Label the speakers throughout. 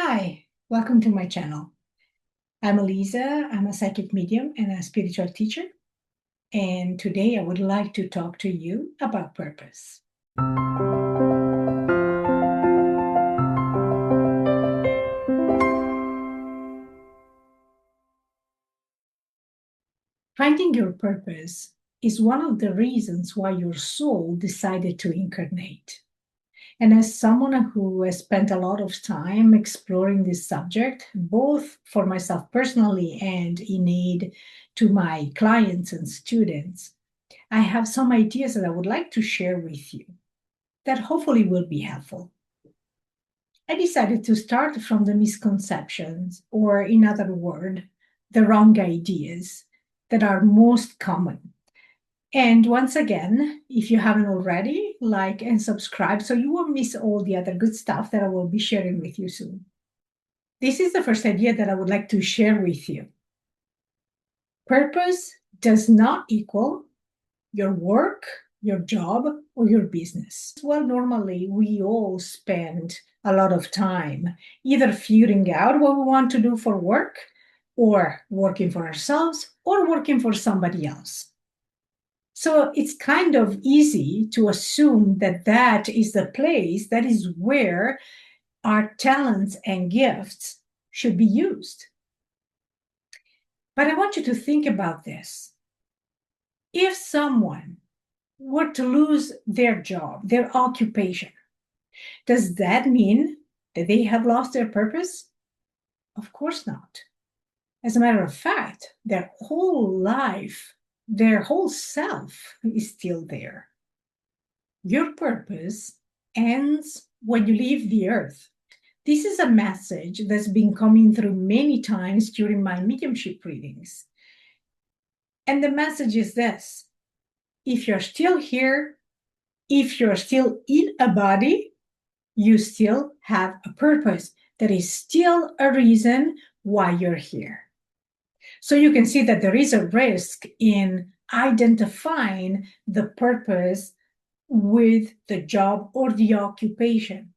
Speaker 1: Hi, welcome to my channel. I'm Elisa. I'm a psychic medium and a spiritual teacher. And today I would like to talk to you about purpose. Finding your purpose is one of the reasons why your soul decided to incarnate. And as someone who has spent a lot of time exploring this subject, both for myself personally and in aid to my clients and students, I have some ideas that I would like to share with you that hopefully will be helpful. I decided to start from the misconceptions, or in other words, the wrong ideas that are most common. And once again, if you haven't already, like and subscribe so you won't miss all the other good stuff that I will be sharing with you soon. This is the first idea that I would like to share with you. Purpose does not equal your work, your job, or your business. Well, normally we all spend a lot of time either figuring out what we want to do for work, or working for ourselves, or working for somebody else. So it's kind of easy to assume that that is the place, that is where our talents and gifts should be used. But I want you to think about this. If someone were to lose their job, their occupation, does that mean that they have lost their purpose? Of course not. As a matter of fact, their whole life, their whole self is still there. Your purpose ends when you leave the earth. This is a message that's been coming through many times during my mediumship readings. And the message is this: if you're still here, if you're still in a body, you still have a purpose. There is still a reason why you're here. So you can see that there is a risk in identifying the purpose with the job or the occupation.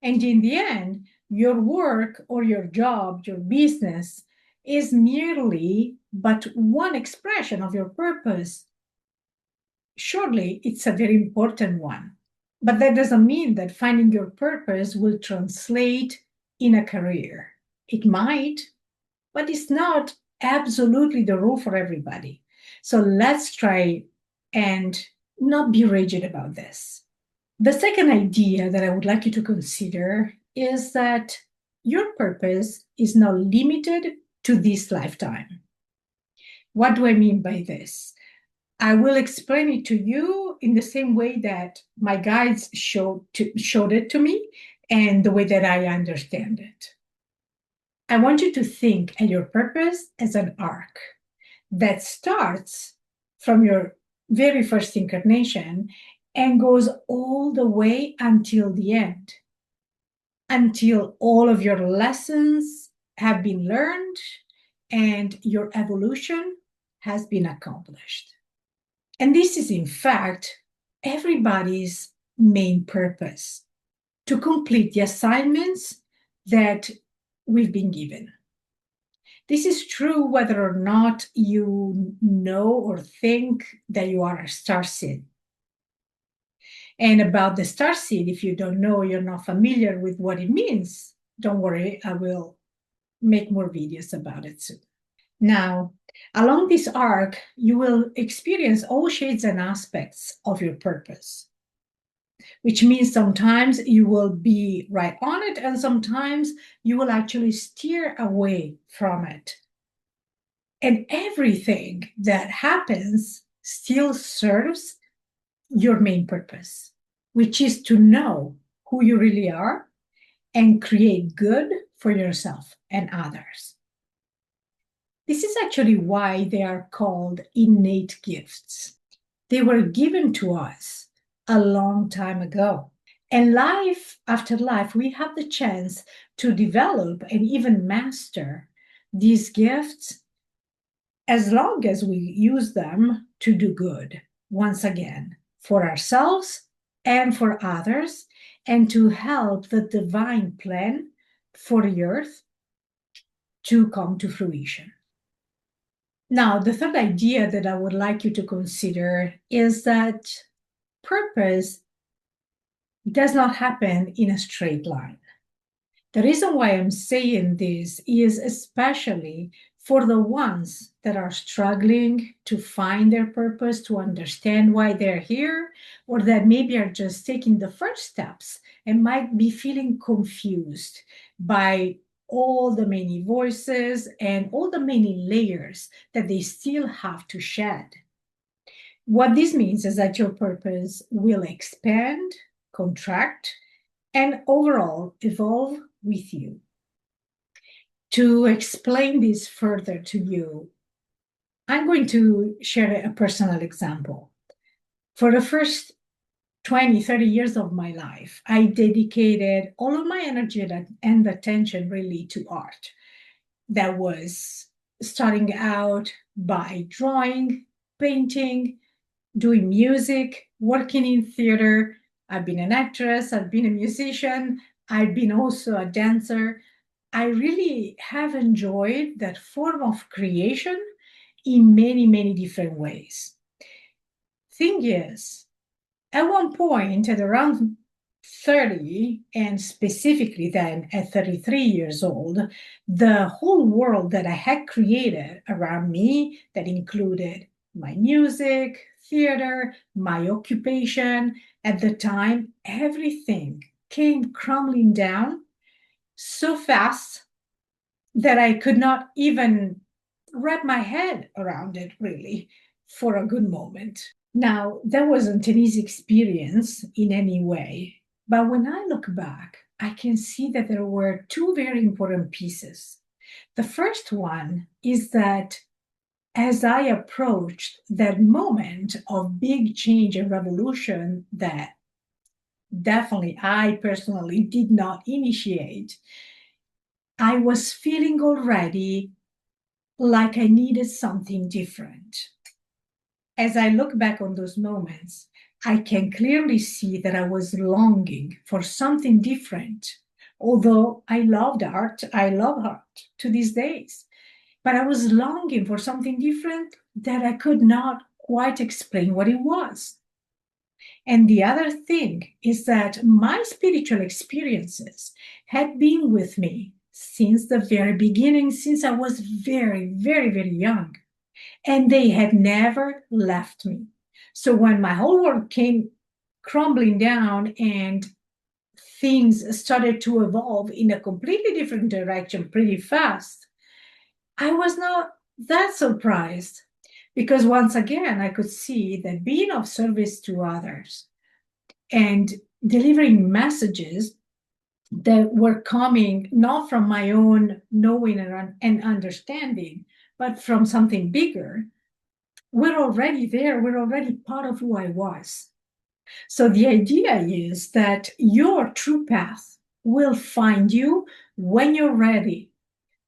Speaker 1: And in the end, your work or your job, your business, is merely but one expression of your purpose. Surely it's a very important one. But that doesn't mean that finding your purpose will translate in a career. It might, but it's not absolutely the rule for everybody. So let's try and not be rigid about this. The second idea that I would like you to consider is that your purpose is not limited to this lifetime. What do I mean by this? I will explain it to you in the same way that my guides showed it to me and the way that I understand it. I want you to think at your purpose as an arc that starts from your very first incarnation and goes all the way until the end, until all of your lessons have been learned and your evolution has been accomplished. And this is, in fact, everybody's main purpose: to complete the assignments that we've been given. This is true whether or not you know or think that you are a starseed. And about the starseed, if you don't know, you're not familiar with what it means, don't worry, I will make more videos about it soon. Now, along this arc, you will experience all shades and aspects of your purpose, which means sometimes you will be right on it, and sometimes you will actually steer away from it. And everything that happens still serves your main purpose, which is to know who you really are and create good for yourself and others. This is actually why they are called innate gifts. They were given to us a long time ago. And life after life, we have the chance to develop and even master these gifts as long as we use them to do good, once again, for ourselves and for others, and to help the divine plan for the earth to come to fruition. Now, the third idea that I would like you to consider is that purpose does not happen in a straight line. The reason why I'm saying this is especially for the ones that are struggling to find their purpose, to understand why they're here, or that maybe are just taking the first steps and might be feeling confused by all the many voices and all the many layers that they still have to shed. What this means is that your purpose will expand, contract, and overall evolve with you. To explain this further to you, I'm going to share a personal example. For the first 20, 30 years of my life, I dedicated all of my energy and attention really to art. That was starting out by drawing, painting, doing music, working in theater. I've been an actress, I've been a musician, I've been also a dancer. I really have enjoyed that form of creation in many, many different ways. Thing is, at one point, at around 30, and specifically then at 33 years old, the whole world that I had created around me, that included my music, theater, my occupation, at the time, everything came crumbling down so fast that I could not even wrap my head around it really for a good moment. Now, that wasn't an easy experience in any way, but when I look back, I can see that there were two very important pieces. The first one is that as I approached that moment of big change and revolution that definitely I personally did not initiate, I was feeling already like I needed something different. As I look back on those moments, I can clearly see that I was longing for something different. Although I loved art, I love art to these days, but I was longing for something different that I could not quite explain what it was. And the other thing is that my spiritual experiences had been with me since the very beginning, since I was very, very, very young. And they had never left me. So when my whole world came crumbling down and things started to evolve in a completely different direction pretty fast, I was not that surprised because once again, I could see that being of service to others and delivering messages that were coming not from my own knowing and understanding, but from something bigger, we're already there. We're already part of who I was. So the idea is that your true path will find you when you're ready,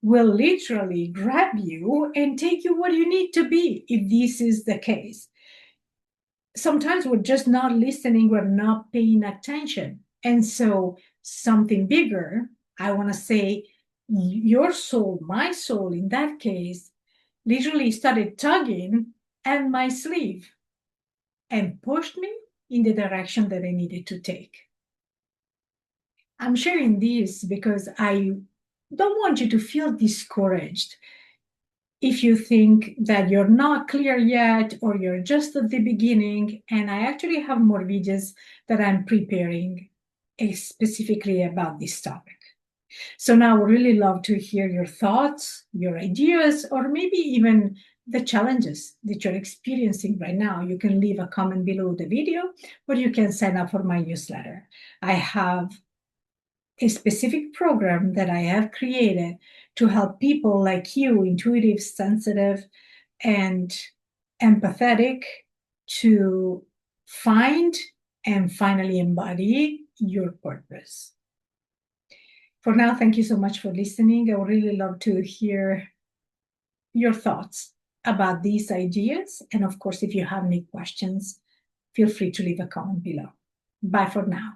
Speaker 1: will literally grab you and take you where you need to be if this is the case. Sometimes we're just not listening, we're not paying attention. And so something bigger, I want to say your soul, my soul in that case, literally started tugging at my sleeve and pushed me in the direction that I needed to take. I'm sharing this because I don't want you to feel discouraged if you think that you're not clear yet or you're just at the beginning. And I actually have more videos that I'm preparing specifically about this topic. So now I would really love to hear your thoughts, your ideas, or maybe even the challenges that you're experiencing right now. You can leave a comment below the video, or you can sign up for my newsletter. I have a specific program that I have created to help people like you, intuitive, sensitive, and empathetic, to find and finally embody your purpose. For now, thank you so much for listening. I would really love to hear your thoughts about these ideas. And of course, if you have any questions, feel free to leave a comment below. Bye for now.